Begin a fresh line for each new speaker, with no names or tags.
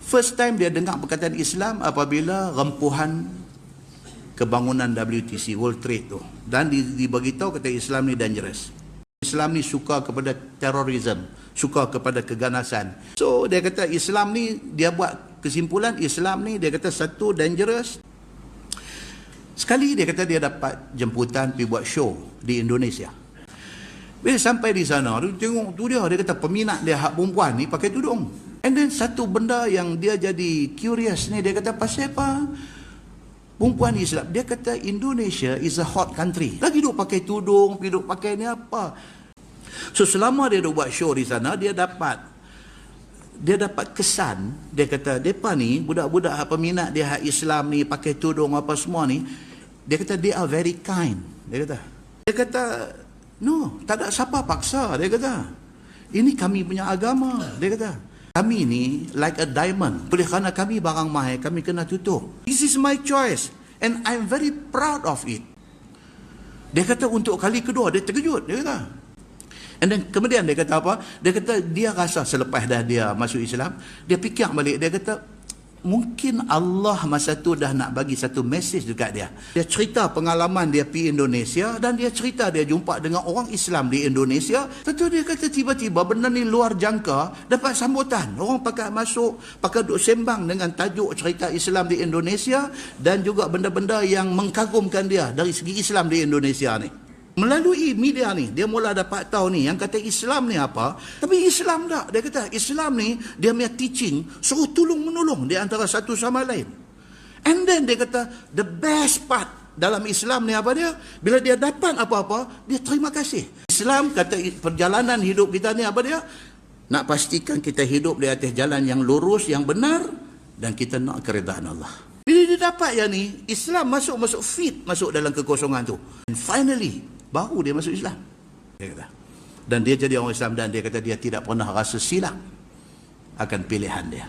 First time dia dengar perkataan Islam apabila rempuhan kebangunan WTC, World Trade tu. Dan diberitahu kata Islam ni dangerous. Islam ni suka kepada terorisme, suka kepada keganasan. So dia kata Islam ni, dia buat kesimpulan Islam ni, dia kata satu dangerous. Sekali dia kata dia dapat jemputan pergi buat show di Indonesia. Bila sampai di sana, dia tengok tu dia kata peminat dia hak perempuan ni pakai tudung. And then satu benda yang dia jadi curious ni, dia kata pasal apa perempuan Islam? Dia kata Indonesia is a hot country. Lagi duk pakai tudung, duk pakai ni apa. So selama dia duk buat show di sana, dia dapat kesan, dia kata depa ni budak-budak hak peminat dia hak Islam ni pakai tudung apa semua ni, dia kata they are very kind. Dia kata no, tak ada siapa paksa. Dia kata ini kami punya agama. Dia kata kami ni like a diamond. Oleh kerana kami barang mahal, kami kena tutup. This is my choice and I'm very proud of it. Dia kata untuk kali kedua dia terkejut. Dia kata. And then kemudian dia kata apa? Dia kata dia rasa selepas dah dia masuk Islam, dia fikir balik. Dia kata mungkin Allah masa tu dah nak bagi satu message dekat dia. Dia cerita pengalaman dia pergi Indonesia dan dia cerita dia jumpa dengan orang Islam di Indonesia. Tentu dia kata tiba-tiba benda ni luar jangka dapat sambutan. Orang pakai masuk, pakai duk sembang dengan tajuk cerita Islam di Indonesia dan juga benda-benda yang mengkagumkan dia dari segi Islam di Indonesia ni. Melalui media ni, dia mula dapat tahu ni, yang kata Islam ni apa. Tapi Islam tak. Dia kata Islam ni, dia punya teaching, suruh tolong-menolong di antara satu sama lain. And then dia kata, the best part dalam Islam ni apa dia? Bila dia dapat apa-apa, dia terima kasih. Islam kata perjalanan hidup kita ni apa dia? Nak pastikan kita hidup di atas jalan yang lurus, yang benar, dan kita nak keredaan Allah. Bila dia dapat yang ni, Islam masuk fit, masuk dalam kekosongan tu. And finally, baru dia masuk Islam. Dia kata. Dan dia jadi orang Islam dan dia kata dia tidak pernah rasa silap akan pilihan dia.